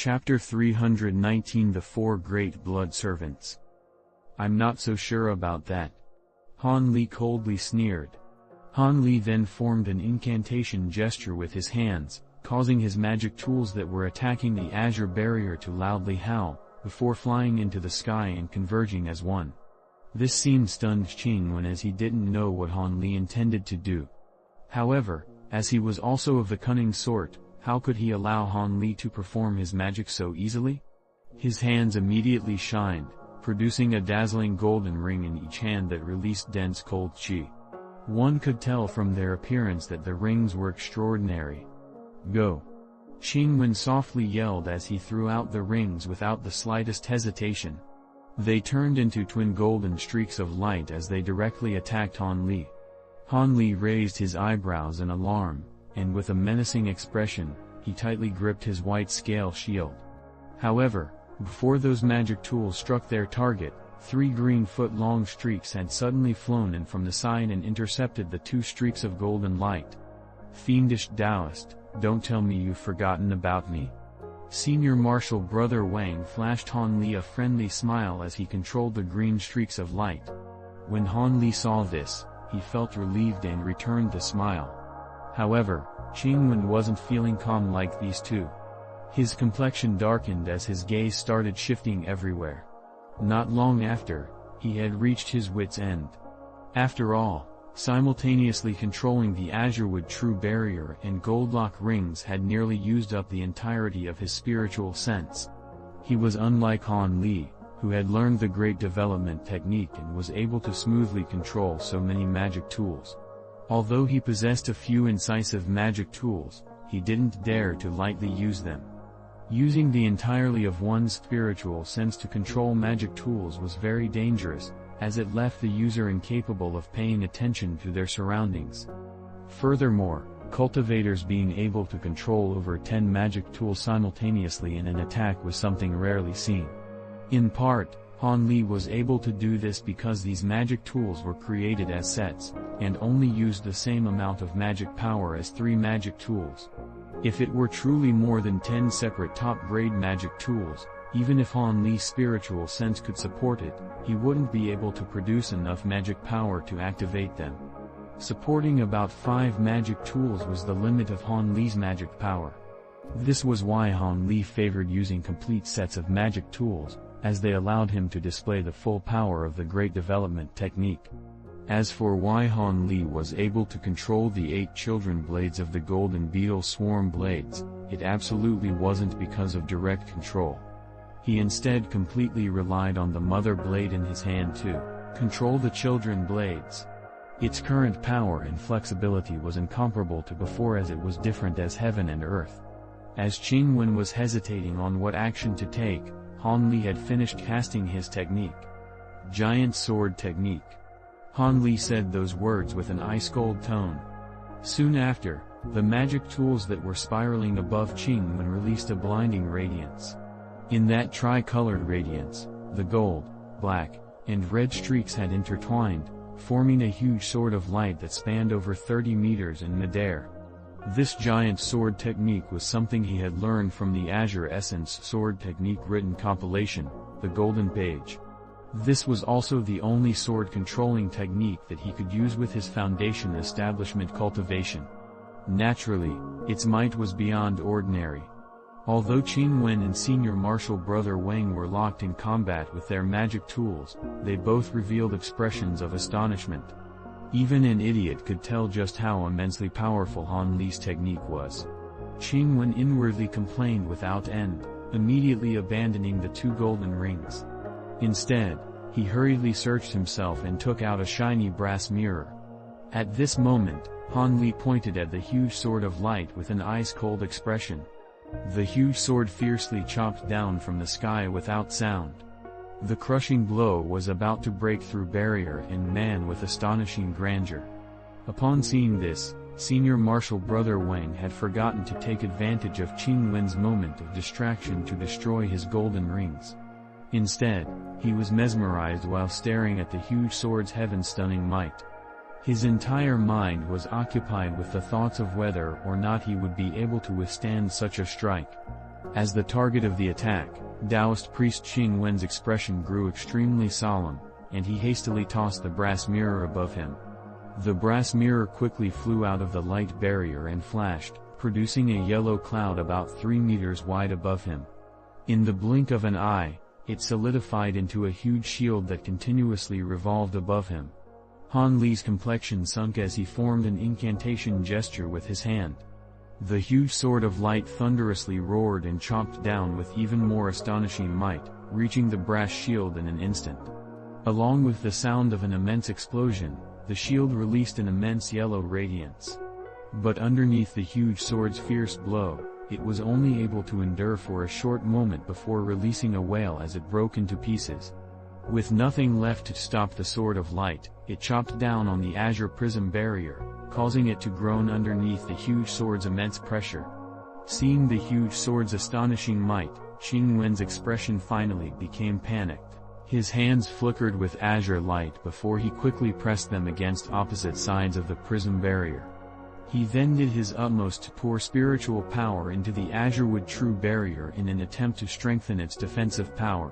Chapter 319 The Four Great Blood Servants. I'm not so sure about that. Han Li coldly sneered. Han Li then formed an incantation gesture with his hands, causing his magic tools that were attacking the azure barrier to loudly howl, before flying into the sky and converging as one. This scene stunned Qingwen as he didn't know what Han Li intended to do. However, as he was also of the cunning sort, how could he allow Han Li to perform his magic so easily? His hands immediately shined, producing a dazzling golden ring in each hand that released dense cold qi. One could tell from their appearance that the rings were extraordinary. Go! Qingwen softly yelled as he threw out the rings without the slightest hesitation. They turned into twin golden streaks of light as they directly attacked Han Li. Han Li raised his eyebrows in alarm, and with a menacing expression, he tightly gripped his white scale shield. However, before those magic tools struck their target, 3 green-foot-long streaks had suddenly flown in from the side and intercepted the 2 streaks of golden light. Fiendish Taoist, don't tell me you've forgotten about me. Senior Marshal Brother Wang flashed Han Li a friendly smile as he controlled the green streaks of light. When Han Li saw this, he felt relieved and returned the smile. However, Qingwen wasn't feeling calm like these two. His complexion darkened as his gaze started shifting everywhere. Not long after, he had reached his wit's end. After all, simultaneously controlling the Azurewood True Barrier and Goldlock rings had nearly used up the entirety of his spiritual sense. He was unlike Han Li, who had learned the Great Development technique and was able to smoothly control so many magic tools. Although he possessed a few incisive magic tools, he didn't dare to lightly use them. Using the entirety of one's spiritual sense to control magic tools was very dangerous, as it left the user incapable of paying attention to their surroundings. Furthermore, cultivators being able to control over 10 magic tools simultaneously in an attack was something rarely seen. In part, Han Li was able to do this because these magic tools were created as sets, and only used the same amount of magic power as 3 magic tools. If it were truly more than 10 separate top-grade magic tools, even if Han Li's spiritual sense could support it, he wouldn't be able to produce enough magic power to activate them. Supporting about 5 magic tools was the limit of Han Li's magic power. This was why Han Li favored using complete sets of magic tools, as they allowed him to display the full power of the Great Development technique. As for why Han Li was able to control the 8 children blades of the Golden Beetle Swarm blades, it absolutely wasn't because of direct control. He instead completely relied on the mother blade in his hand to control the children blades. Its current power and flexibility was incomparable to before, as it was different as heaven and earth. As Qingwen was hesitating on what action to take, Han Li had finished casting his technique. Giant Sword Technique. Han Li said those words with an ice-cold tone. Soon after, the magic tools that were spiraling above Qingwen released a blinding radiance. In that tri-colored radiance, the gold, black, and red streaks had intertwined, forming a huge sword of light that spanned over 30 meters in midair. This giant sword technique was something he had learned from the Azure Essence Sword Technique written compilation, the Golden Page. This was also the only sword controlling technique that he could use with his foundation establishment Cultivation. Naturally, its might was beyond ordinary. Although Qingwen and Senior Marshal Brother Wang were locked in combat with their magic tools, they both revealed expressions of astonishment. Even an idiot could tell just how immensely powerful Han Li's technique was. Qingwen inwardly complained without end, immediately abandoning the 2 golden rings. Instead, he hurriedly searched himself and took out a shiny brass mirror. At this moment, Han Li pointed at the huge sword of light with an ice-cold expression. The huge sword fiercely chopped down from the sky without sound. The crushing blow was about to break through barrier and man with astonishing grandeur. Upon seeing this, Senior Marshal Brother Wang had forgotten to take advantage of Qingwen's moment of distraction to destroy his golden rings. Instead, he was mesmerized while staring at the huge sword's heaven-stunning might. His entire mind was occupied with the thoughts of whether or not he would be able to withstand such a strike. As the target of the attack, Taoist priest Qing Wen's expression grew extremely solemn, and he hastily tossed the brass mirror above him. The brass mirror quickly flew out of the light barrier and flashed, producing a yellow cloud about 3 meters wide above him. In the blink of an eye, it solidified into a huge shield that continuously revolved above him. Han Li's complexion sunk as he formed an incantation gesture with his hand. The huge sword of light thunderously roared and chopped down with even more astonishing might, reaching the brass shield in an instant. Along with the sound of an immense explosion, the shield released an immense yellow radiance. But underneath the huge sword's fierce blow, it was only able to endure for a short moment before releasing a wail as it broke into pieces. With nothing left to stop the sword of light, it chopped down on the azure prism barrier, causing it to groan underneath the huge sword's immense pressure. Seeing the huge sword's astonishing might, Qing Wen's expression finally became panicked. His hands flickered with azure light before he quickly pressed them against opposite sides of the prism barrier. He then did his utmost to pour spiritual power into the azurewood true barrier in an attempt to strengthen its defensive power.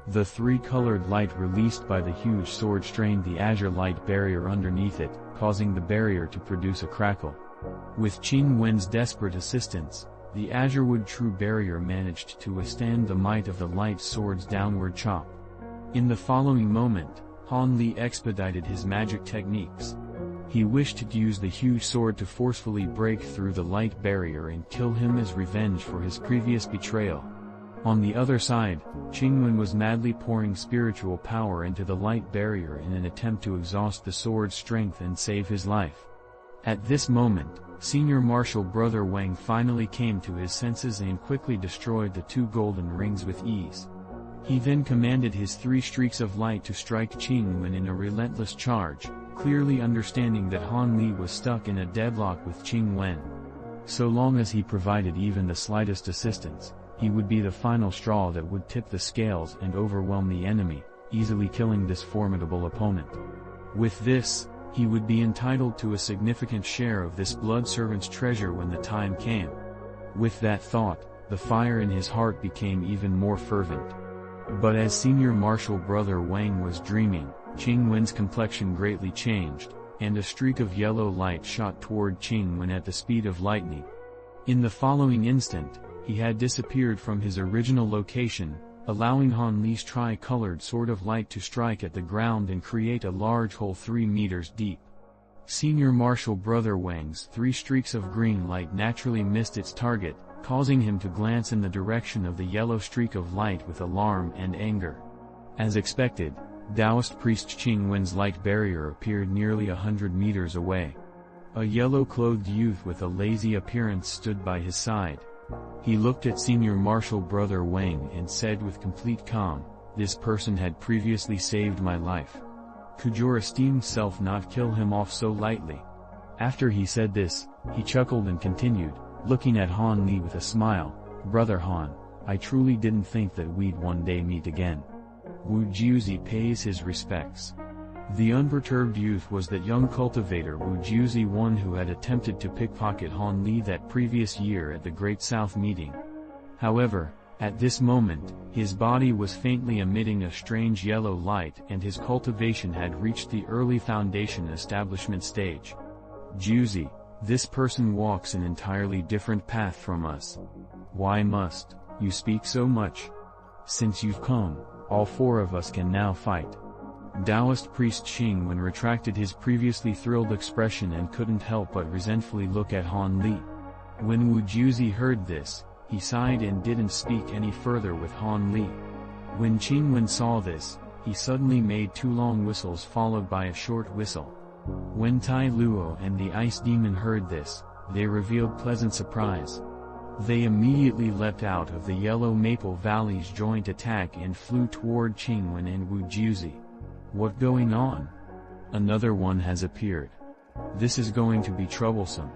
The three-colored light released by the huge sword strained the azure light barrier underneath it, causing the barrier to produce a crackle. With Qing Wen's desperate assistance, the azurewood true barrier managed to withstand the might of the light sword's downward chop. In the following moment, Han Li expedited his magic techniques. He wished to use the huge sword to forcefully break through the light barrier and kill him as revenge for his previous betrayal. On the other side, Qing Wen was madly pouring spiritual power into the light barrier in an attempt to exhaust the sword's strength and save his life. At this moment, Senior Marshal Brother Wang finally came to his senses and quickly destroyed the 2 golden rings with ease. He then commanded his 3 streaks of light to strike Qing Wen in a relentless charge, clearly understanding that Han Li was stuck in a deadlock with Qing Wen. So long as he provided even the slightest assistance, he would be the final straw that would tip the scales and overwhelm the enemy, easily killing this formidable opponent. With this, he would be entitled to a significant share of this blood servant's treasure when the time came. With that thought, the fire in his heart became even more fervent. But as Senior Marshal Brother Wang was dreaming, Qing Wen's complexion greatly changed, and a streak of yellow light shot toward Qing Wen at the speed of lightning. In the following instant, he had disappeared from his original location, allowing Han Li's tri-colored sword of light to strike at the ground and create a large hole 3 meters deep. Senior Marshal Brother Wang's 3 streaks of green light naturally missed its target, causing him to glance in the direction of the yellow streak of light with alarm and anger. As expected, Taoist priest Qing Wen's light barrier appeared nearly 100 meters away. A yellow-clothed youth with a lazy appearance stood by his side. He looked at Senior Marshal Brother Wang and said with complete calm, "This person had previously saved my life. Could your esteemed self not kill him off so lightly?" After he said this, he chuckled and continued, looking at Han Li with a smile, "Brother Han, I truly didn't think that we'd one day meet again." Wu Jiuzi pays his respects. The unperturbed youth was that young cultivator Wu Jiuzi, one who had attempted to pickpocket Han Li that previous year at the Great South meeting. However, at this moment, his body was faintly emitting a strange yellow light and his cultivation had reached the early foundation establishment stage. "Jiuzi, this person walks an entirely different path from us. Why must you speak so much? Since you've come, all 4 of us can now fight." Taoist priest Qing Wen retracted his previously thrilled expression and couldn't help but resentfully look at Han Li. When Wu Jiuzi heard this, he sighed and didn't speak any further with Han Li. When Qing Wen saw this, he suddenly made 2 long whistles followed by a short whistle. When Tai Luo and the Ice Demon heard this, they revealed pleasant surprise. They immediately leapt out of the Yellow Maple Valley's joint attack and flew toward Qing Wen and Wu Jiuzi. "What going on? Another one has appeared. This is going to be troublesome."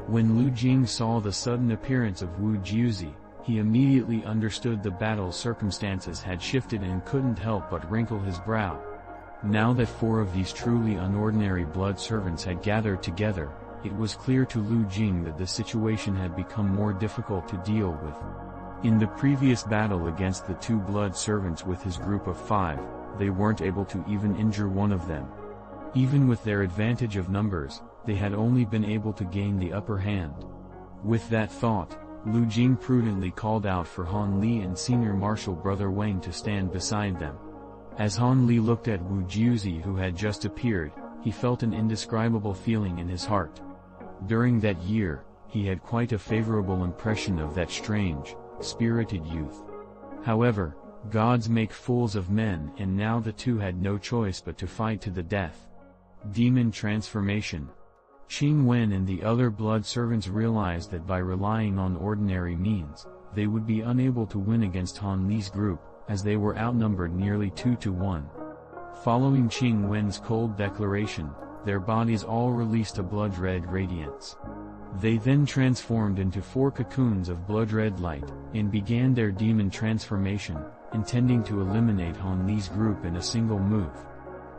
When Lu Jing saw the sudden appearance of Wu Jiuzi, he immediately understood the battle's circumstances had shifted and couldn't help but wrinkle his brow. Now that 4 of these truly unordinary blood servants had gathered together, it was clear to Lu Jing that the situation had become more difficult to deal with. In the previous battle against the two blood servants with his group of 5, they weren't able to even injure one of them. Even with their advantage of numbers, they had only been able to gain the upper hand. With that thought, Lu Jing prudently called out for Han Li and Senior Marshal Brother Wang to stand beside them. As Han Li looked at Wu Jiuzi who had just appeared, he felt an indescribable feeling in his heart. During that year, he had quite a favorable impression of that strange, spirited youth. However, gods make fools of men, and now the two had no choice but to fight to the death. Demon transformation. Qing Wen and the other blood servants realized that by relying on ordinary means, they would be unable to win against Han Li's group, as they were outnumbered nearly 2-1. Following Qing Wen's cold declaration, their bodies all released a blood-red radiance. They then transformed into 4 cocoons of blood-red light, and began their demon transformation, intending to eliminate Han Li's group in a single move.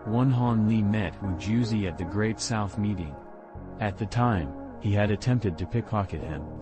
One Han Li met Wu Jiuzi at the Great South meeting. At the time, he had attempted to pickpocket him.